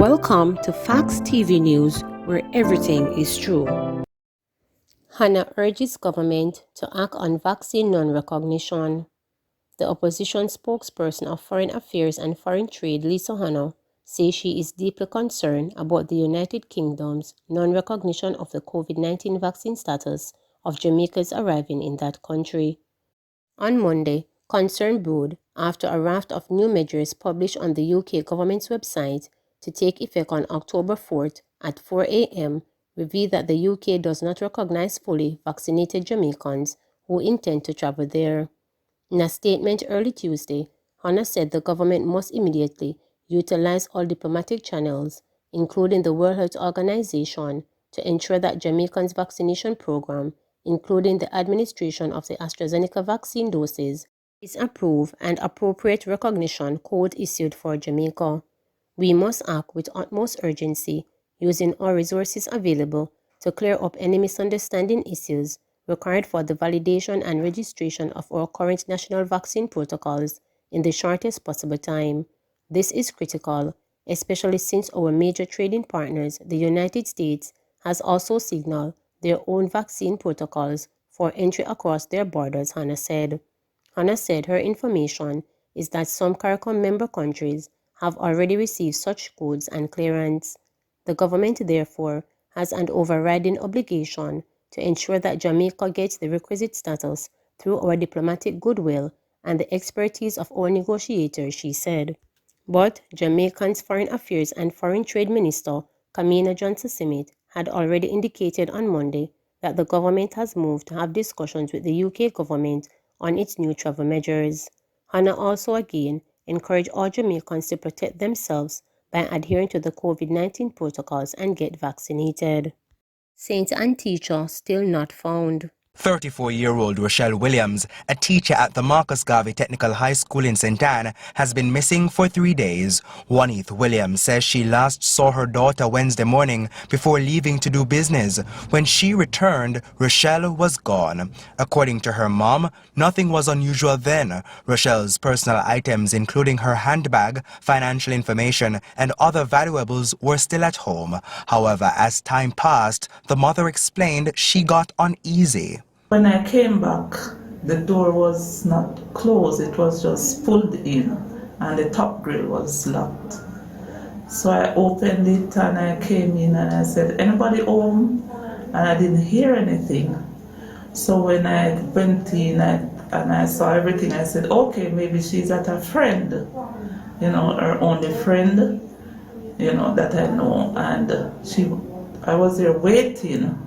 Welcome to Facts TV News, where everything is true. Hanna urges government to act on vaccine non-recognition. The opposition spokesperson of Foreign Affairs and Foreign Trade, Lisa Hanna, says she is deeply concerned about the United Kingdom's non-recognition of the COVID-19 vaccine status of Jamaicans arriving in that country. On Monday, concern brewed after a raft of new measures published on the UK government's website to take effect on October 4th at 4 a.m. revealed that the UK does not recognize fully vaccinated Jamaicans who intend to travel there. In a statement early Tuesday, Hanna said the government must immediately utilize all diplomatic channels, including the World Health Organization, to ensure that Jamaica's vaccination program, including the administration of the AstraZeneca vaccine doses, is approved and appropriate recognition code issued for Jamaica. We must act with utmost urgency, using all resources available to clear up any misunderstanding issues required for the validation and registration of our current national vaccine protocols in the shortest possible time. This is critical, especially since our major trading partners, the United States, has also signaled their own vaccine protocols for entry across their borders, Hanna said. Hanna said her information is that some CARICOM member countries have already received such codes and clearance. The government, therefore, has an overriding obligation to ensure that Jamaica gets the requisite status through our diplomatic goodwill and the expertise of our negotiators, she said. But Jamaican's Foreign Affairs and Foreign Trade Minister, Kamina Johnson-Simmet, had already indicated on Monday that the government has moved to have discussions with the UK government on its new travel measures. Hanna also again encouraged all Jamaicans to protect themselves by adhering to the COVID-19 protocols and get vaccinated. Saint and teacher still not found. 34-year-old Rochelle Williams, a teacher at the Marcus Garvey Technical High School in St. Anne, has been missing for 3 days. Juanith Williams says she last saw her daughter Wednesday morning before leaving to do business. When she returned, Rochelle was gone. According to her mom, nothing was unusual then. Rochelle's personal items, including her handbag, financial information, and other valuables, were still at home. However, as time passed, the mother explained she got uneasy. When I came back, the door was not closed, it was just pulled in and the top grill was locked. So I opened it and I came in and I said, "Anybody home?" And I didn't hear anything. So when I went in and I saw everything, I said, okay, maybe she's at a friend, her only friend, that I know. And I was there waiting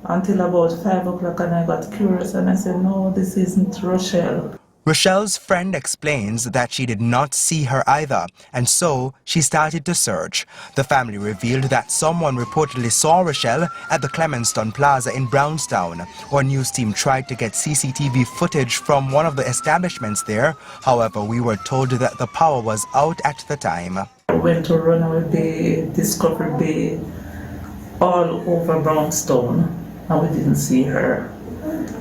until about 5 o'clock, and I got curious and I said, no, this isn't Rochelle. Rochelle's friend explains that she did not see her either, and so she started to search. The family revealed that someone reportedly saw Rochelle at the Clemenston Plaza in Brownstown. Our news team tried to get CCTV footage from one of the establishments there. However, we were told that the power was out at the time. I went to Runaway Bay, Discovery Bay, all over Brownstown, and we didn't see her.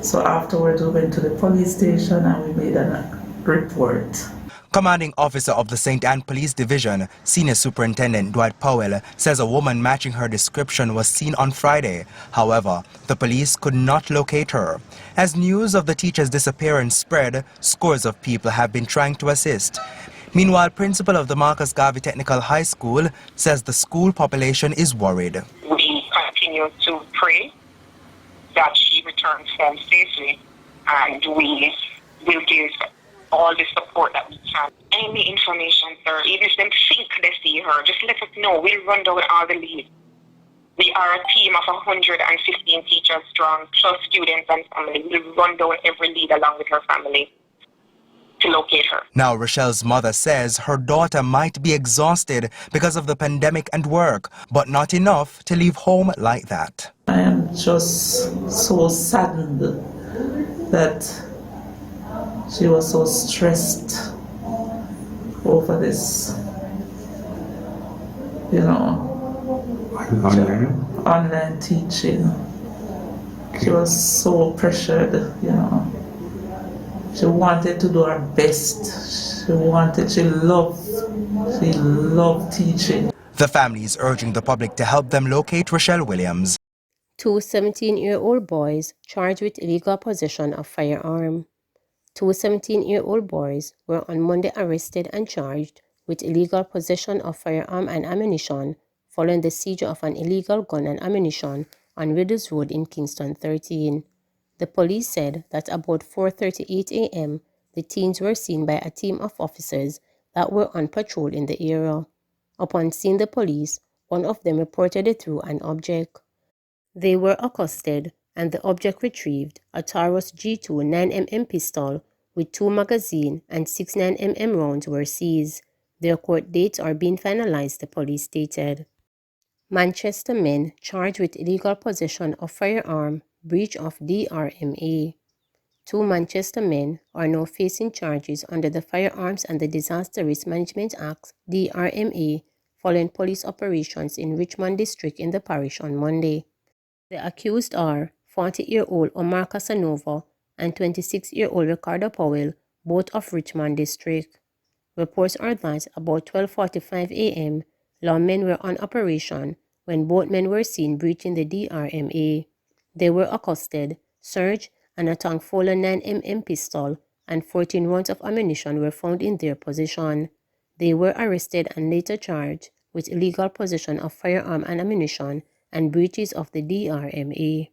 So afterwards we went to the police station and we made a report. Commanding officer of the St. Anne Police Division, Senior Superintendent Dwight Powell, says a woman matching her description was seen on Friday. However, the police could not locate her. As news of the teacher's disappearance spread, scores of people have been trying to assist. Meanwhile, principal of the Marcus Garvey Technical High School says the school population is worried. We continue to pray that she returns home safely, and we will give all the support that we can. Any information, sir, even if them think they see her, just let us know. We'll run down all the leads. We are a team of 115 teachers strong, plus students and family. We'll run down every lead along with her family to locate her. Now, Rochelle's mother says her daughter might be exhausted because of the pandemic and work, but not enough to leave home like that. I am just so saddened that she was so stressed over this, online teaching. She was so pressured, She wanted to do her best. She loved teaching. The family is urging the public to help them locate Rochelle Williams. Two 17-year-old boys charged with illegal possession of firearm. Two 17-year-old boys were on Monday arrested and charged with illegal possession of firearm and ammunition following the seizure of an illegal gun and ammunition on Riddles Road in Kingston 13. The police said that about 4:38 a.m., the teens were seen by a team of officers that were on patrol in the area. Upon seeing the police, one of them reported it through an object. They were accosted and the object retrieved, a Taurus G2 9mm pistol with 2 magazines and 6 9mm rounds were seized. Their court dates are being finalized, the police stated. Manchester men charged with illegal possession of firearm, breach of DRMA. Two Manchester men are now facing charges under the Firearms and the Disaster Risk Management Act, DRMA, following police operations in Richmond District in the parish on Monday. The accused are 40-year-old Omar Casanova and 26-year-old Ricardo Powell, both of Richmond District. Reports are that about 12:45 a.m., lawmen were on operation when both men were seen breaching the DRMA. They were accosted, searched, and a Tangfola 9mm pistol and 14 rounds of ammunition were found in their possession. They were arrested and later charged with illegal possession of firearm and ammunition and breaches of the DRMA.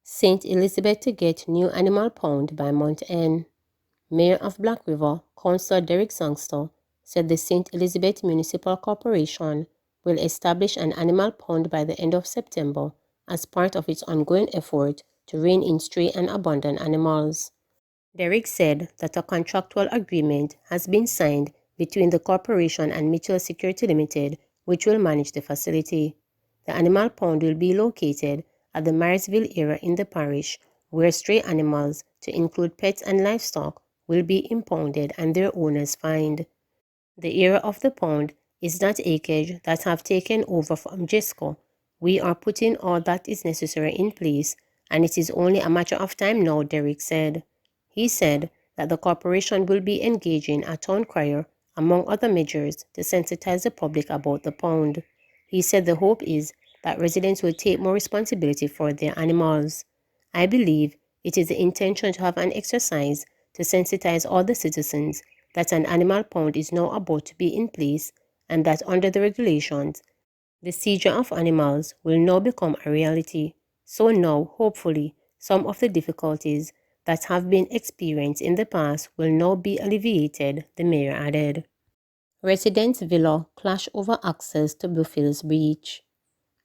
St. Elizabeth to get new animal pound by month end. Mayor of Black River, Councillor Derek Sangster, said the St. Elizabeth Municipal Corporation will establish an animal pound by the end of September as part of its ongoing effort to rein in stray and abandoned animals. Derek said that a contractual agreement has been signed between the corporation and Mitchell Security Limited, which will manage the facility. The animal pound will be located at the Marysville area in the parish, where stray animals, to include pets and livestock, will be impounded and their owners fined. The area of the pound is that acreage that have taken over from Jesco. We are putting all that is necessary in place, and it is only a matter of time now, Derek said. He said that the corporation will be engaging a town crier, among other measures, to sensitize the public about the pound. He said the hope is that residents will take more responsibility for their animals. I believe it is the intention to have an exercise to sensitize all the citizens that an animal pound is now about to be in place and that under the regulations, the seizure of animals will now become a reality. So now, hopefully, some of the difficulties that have been experienced in the past will now be alleviated, the mayor added. Residents' villa clash over access to Bluefields Beach.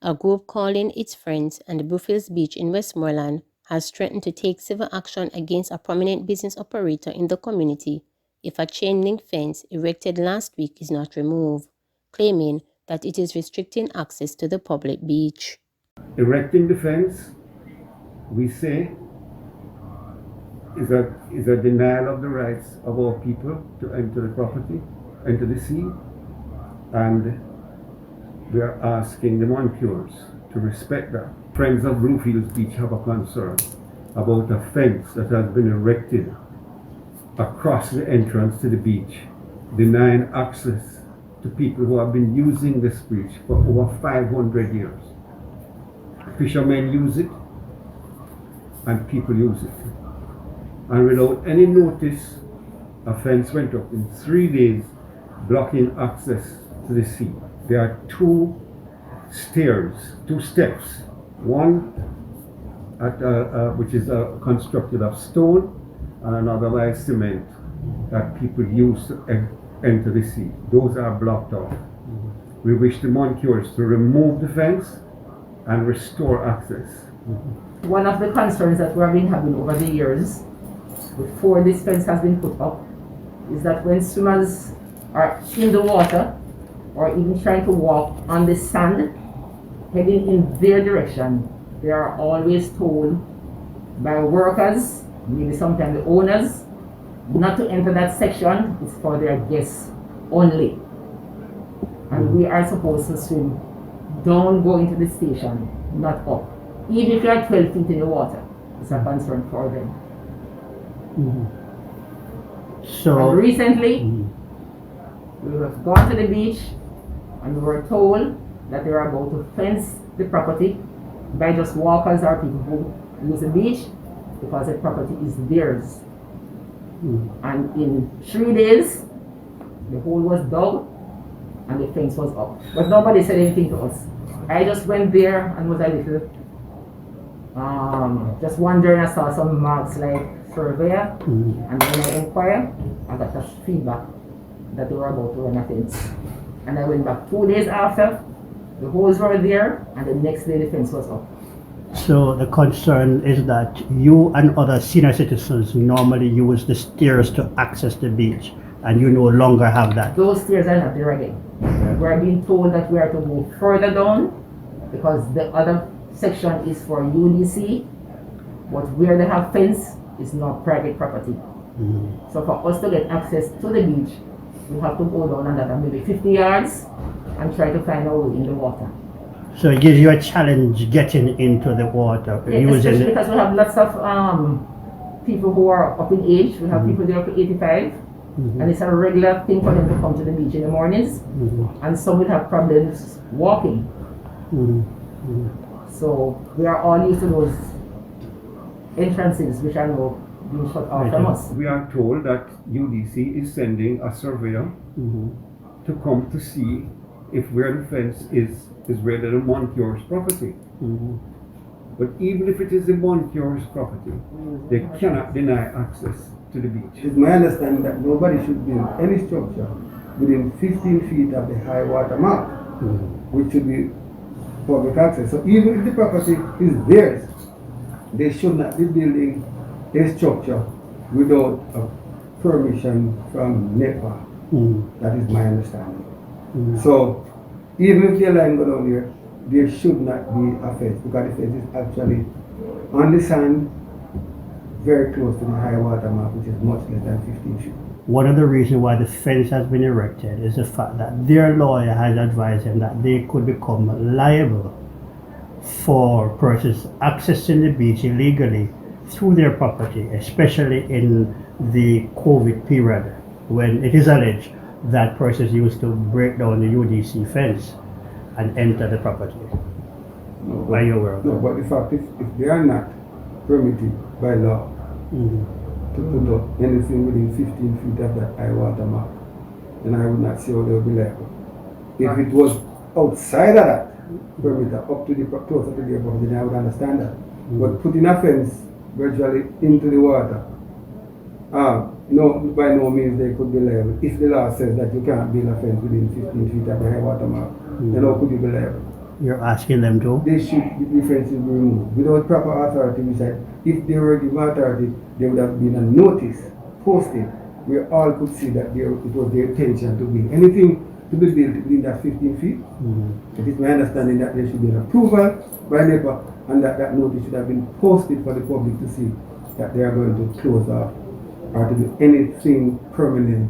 A group calling its friends and Bluefields Beach in Westmoreland has threatened to take civil action against a prominent business operator in the community if a chain-link fence erected last week is not removed, claiming that it is restricting access to the public beach. Erecting the fence, we say, is a denial of the rights of our people to enter the property, enter the sea, and we are asking the Moncures to respect that. Friends of Bluefields Beach have a concern about a fence that has been erected across the entrance to the beach, denying access to people who have been using this beach for over 500 years. Fishermen use it and people use it. And without any notice, a fence went up in 3 days, blocking access to the sea. There are 2 stairs, 2 steps, one at which is constructed of stone and another by cement that people use to enter the sea. Those are blocked off. We wish the Moncures to remove the fence and restore access. One of the concerns that we have been having over the years, before this fence has been put up, is that when swimmers are in the water or even trying to walk on the sand, heading in their direction, they are always told by workers, maybe sometimes the owners, not to enter that section. It's for their guests only. And we are supposed to swim down, go into the station, not up. Even if you are 12 feet in the water, it's a concern for them. So and recently, We have gone to the beach and we were told that they were about to fence the property by just walkers or people who use the beach because the property is theirs. And in 3 days, the hole was dug and the fence was up. But nobody said anything to us. I just went there and was a little, just wondering. I saw some marks like surveyor, and when I inquired, I got the feedback that they were about to run a fence. And I went back 2 days after, the holes were there, and the next day the fence was up. So the concern is that you and other senior citizens normally use the stairs to access the beach, and you no longer have that. Those stairs are not there again. We are being told that we are to go further down because the other section is for UDC, but where they have fence is not private property. So for us to get access to the beach, we have to go down another maybe 50 yards and try to find our way in the water. So it gives you a challenge getting into the water. Yeah, especially because we have lots of people who are up in age. We have people there up to 85, and it's a regular thing for them to come to the beach in the mornings, and some will have problems walking. So we are all used to those entrances which are now being shut off from us. We are told that UDC is sending a surveyor to come to see if where the fence is rather than Moncure's property. But even if it is the Moncure's property, they cannot deny access to the beach. It's my understanding that nobody should build any structure within 15 feet of the high water mark, which should be public access. So even if the property is theirs, they should not be building a structure without a permission from NEPA. That is my understanding. So even if the line go down here, there should not be a fence because the fence is actually on the sand, very close to the high water mark, which is much less than 15 feet. One of the reasons why the fence has been erected is the fact that their lawyer has advised them that they could become liable for persons accessing the beach illegally through their property, especially in the COVID period when it is alleged that persons used to break down the UDC fence and enter the property. By your word. No, but the fact if they are not permitted by law to put up anything within 15 feet of that high water mark, then I would not see how they would be liable. If it was outside of that perimeter, up to the closer to the property, then I would understand that. But putting a fence virtually into the water, no, by no means they could be liable. If the law says that you can't build a fence within 15 feet of the high water mark, then how could you be liable? You're asking them to? They should, the fence should be removed without proper authority. Which if they were given authority, there would have been a notice posted where all could see that it was their intention to build anything to be built within that 15 feet. It is my understanding that there should be an approval by NEPA and that notice should have been posted for the public to see that they are going to close off or to do anything permanent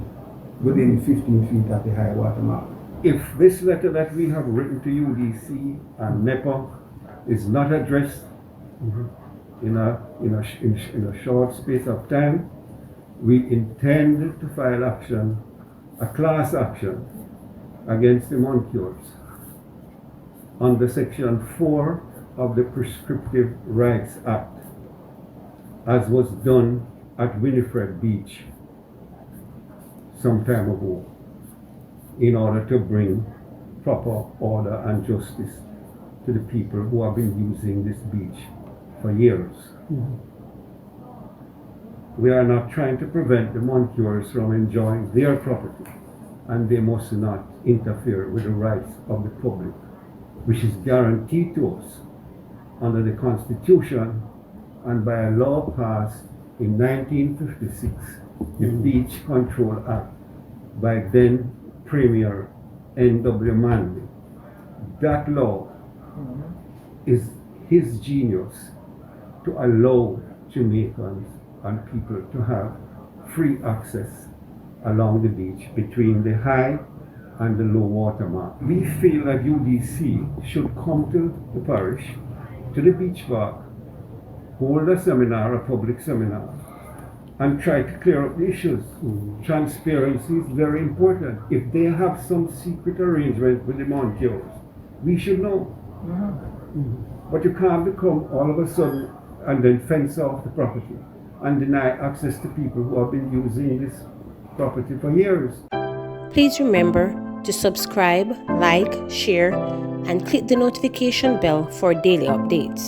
within 15 feet of the high water mark. If this letter that we have written to UDC and NEPA is not addressed in a short space of time, we intend to file action, a class action against the Moncures under Section 4 of the Prescriptive Rights Act, as was done at Winifred Beach some time ago, in order to bring proper order and justice to the people who have been using this beach for years. We are not trying to prevent the Moncures from enjoying their property, and they must not interfere with the rights of the public, which is guaranteed to us under the Constitution and by a law passed in 1956, the Beach Control Act, by then Premier N.W. Manley. That law is his genius to allow Jamaicans and people to have free access along the beach between the high and the low water mark. We feel that UDC should come to the parish, to the beach park, hold a seminar, a public seminar, and try to clear up the issues. Transparency is very important. If they have some secret arrangement with the Montios, we should know. But you can't become all of a sudden and then fence off the property and deny access to people who have been using this property for years. Please remember to subscribe, like, share, and click the notification bell for daily updates.